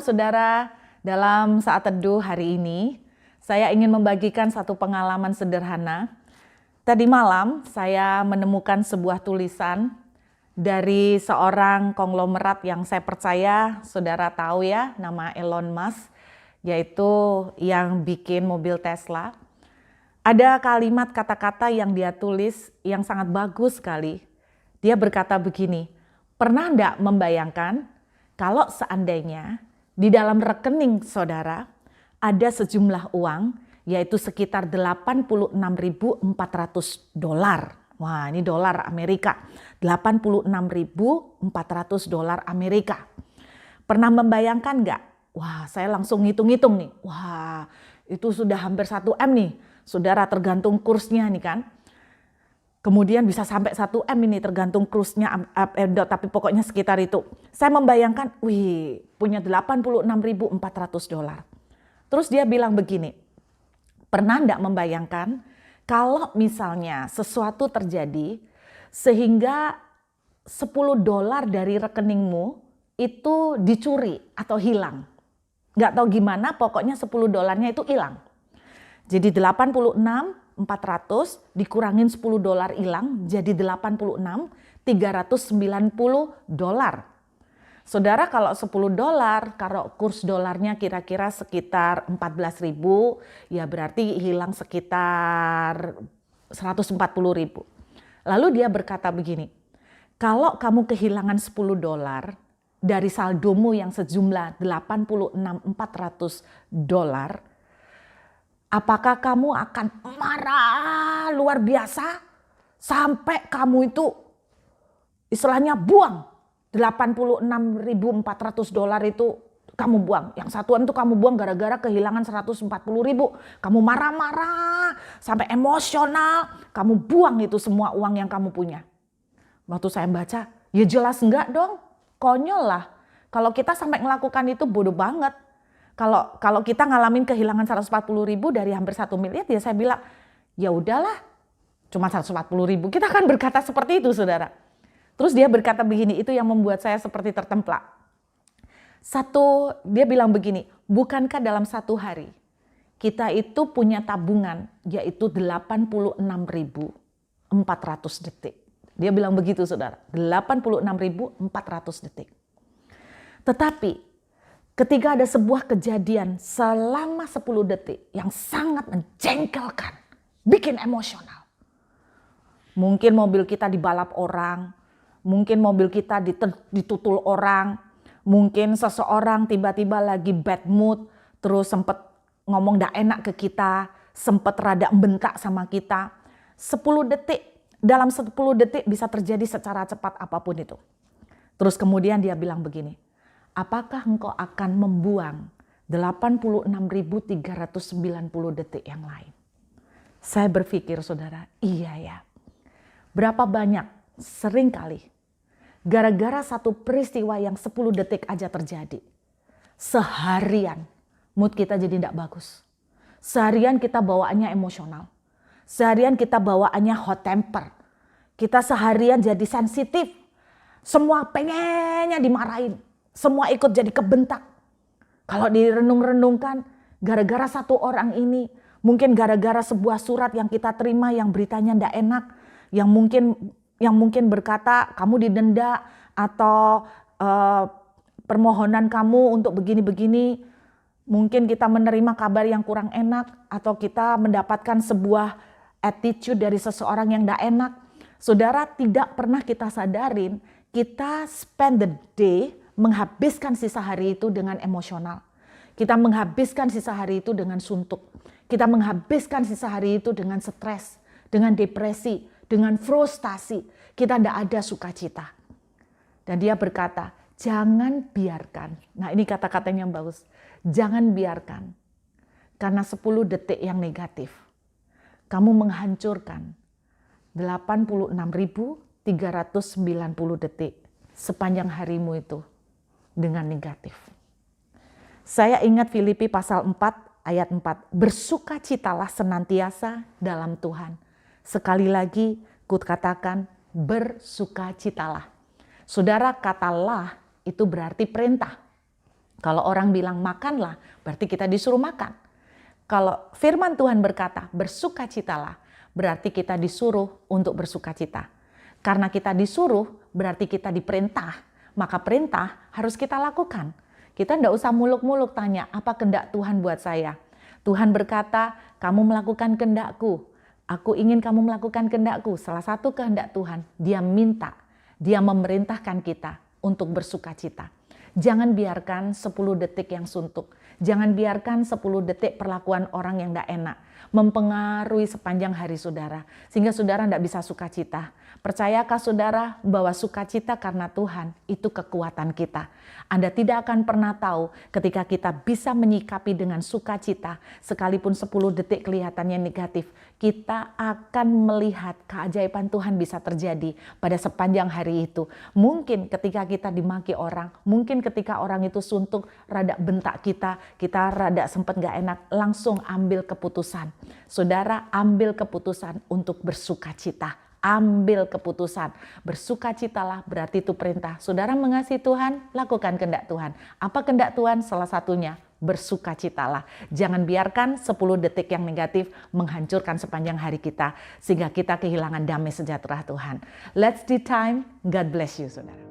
saudara, dalam saat teduh hari ini, saya ingin membagikan satu pengalaman sederhana. Tadi malam saya menemukan sebuah tulisan dari seorang konglomerat yang saya percaya saudara tahu ya, nama Elon Musk, yaitu yang bikin mobil Tesla. Ada kalimat kata-kata yang dia tulis yang sangat bagus sekali. Dia berkata begini, pernah enggak membayangkan kalau seandainya di dalam rekening saudara ada sejumlah uang yaitu sekitar $86.400. Wah, ini dolar Amerika. $86.400 Amerika. Pernah membayangkan nggak? Wah, saya langsung ngitung-ngitung nih. Wah, itu sudah hampir 1 M nih. Saudara, tergantung kursnya nih kan. Kemudian bisa sampai 1 M ini tergantung kursnya, tapi pokoknya sekitar itu. Saya membayangkan, wih, punya $86.400. Terus dia bilang begini, pernah enggak membayangkan kalau misalnya sesuatu terjadi sehingga $10 dari rekeningmu itu dicuri atau hilang. Nggak tahu gimana, pokoknya $10-nya itu hilang. Jadi 86.400 dikurangin $10 hilang jadi 86.390 dolar. Saudara, kalau $10, kalau kurs dolarnya kira-kira sekitar 14.000, ya berarti hilang sekitar 140.000. Lalu dia berkata begini, kalau kamu kehilangan $10 dari saldomu yang sejumlah $86.400, apakah kamu akan marah luar biasa sampai kamu itu istilahnya buang $86.400 itu kamu buang. Yang satuan itu kamu buang gara-gara kehilangan 140.000. Kamu marah-marah sampai emosional, kamu buang itu semua uang yang kamu punya. Waktu saya baca, ya jelas enggak dong. Konyol lah. Kalau kita sampai melakukan itu bodoh banget. Kalau kita ngalamin kehilangan 140.000 dari hampir 1 miliar, ya saya bilang, ya udahlah, cuma 140.000. Kita akan berkata seperti itu, saudara. Terus dia berkata begini, itu yang membuat saya seperti tertemplak. Dia bilang begini, bukankah dalam 1 hari kita itu punya tabungan yaitu 86.400 detik. Dia bilang begitu, saudara, 86.400 detik. Tetapi ketika ada sebuah kejadian selama 10 detik yang sangat menjengkelkan, bikin emosional. Mungkin mobil kita dibalap orang, mungkin mobil kita ditutul orang, mungkin seseorang tiba-tiba lagi bad mood, terus sempat ngomong gak enak ke kita, sempat rada bentak sama kita. 10 detik, dalam 10 detik bisa terjadi secara cepat apapun itu. Terus kemudian dia bilang begini, apakah engkau akan membuang 86.390 detik yang lain? Saya berpikir, saudara, iya ya. Berapa banyak sering kali gara-gara satu peristiwa yang 10 detik aja terjadi, seharian mood kita jadi tidak bagus. Seharian kita bawaannya emosional. Seharian kita bawaannya hot temper. Kita seharian jadi sensitif. Semua pengennya dimarahin. Semua ikut jadi kebentak. Kalau direnung-renungkan, gara-gara satu orang ini, mungkin gara-gara sebuah surat yang kita terima yang beritanya tidak enak, yang mungkin berkata kamu didenda atau permohonan kamu untuk begini-begini, mungkin kita menerima kabar yang kurang enak atau kita mendapatkan sebuah attitude dari seseorang yang tidak enak. Saudara, tidak pernah kita sadarin kita spend the day menghabiskan sisa hari itu dengan emosional. Kita menghabiskan sisa hari itu dengan suntuk. Kita menghabiskan sisa hari itu dengan stres, dengan depresi, dengan frustasi. Kita tidak ada sukacita. Dan dia berkata, jangan biarkan. Nah, ini kata-katanya yang bagus. Jangan biarkan. Karena 10 detik yang negatif, kamu menghancurkan 86.390 detik sepanjang harimu itu dengan negatif. Saya ingat Filipi pasal 4 ayat 4. Bersukacitalah senantiasa dalam Tuhan. Sekali lagi kukatakan bersukacitalah. Saudara, kata lah itu berarti perintah. Kalau orang bilang makanlah, berarti kita disuruh makan. Kalau firman Tuhan berkata bersukacitalah, berarti kita disuruh untuk bersukacita. Karena kita disuruh, berarti kita diperintah. Maka perintah harus kita lakukan. Kita tidak usah muluk-muluk tanya, apa kehendak Tuhan buat saya? Tuhan berkata, kamu melakukan kehendakku. Aku ingin kamu melakukan kehendakku. Salah satu kehendak Tuhan, dia minta, dia memerintahkan kita untuk bersukacita. Jangan biarkan 10 detik yang suntuk. Jangan biarkan 10 detik perlakuan orang yang tidak enak mempengaruhi sepanjang hari saudara. Sehingga saudara tidak bisa sukacita. Percayakah saudara bahwa sukacita karena Tuhan itu kekuatan kita. Anda tidak akan pernah tahu ketika kita bisa menyikapi dengan sukacita. Sekalipun 10 detik kelihatannya negatif. Kita akan melihat keajaiban Tuhan bisa terjadi pada sepanjang hari itu. Mungkin ketika kita dimaki orang, mungkin ketika orang itu suntuk, rada bentak kita rada sempat gak enak, langsung ambil keputusan. Saudara, ambil keputusan untuk bersukacita. Ambil keputusan. Bersukacitalah berarti itu perintah. Saudara mengasihi Tuhan, lakukan kehendak Tuhan. Apa kehendak Tuhan? Salah satunya bersukacitalah. Jangan biarkan 10 detik yang negatif menghancurkan sepanjang hari kita. Sehingga kita kehilangan damai sejahtera Tuhan. Let's the time. God bless you, saudara.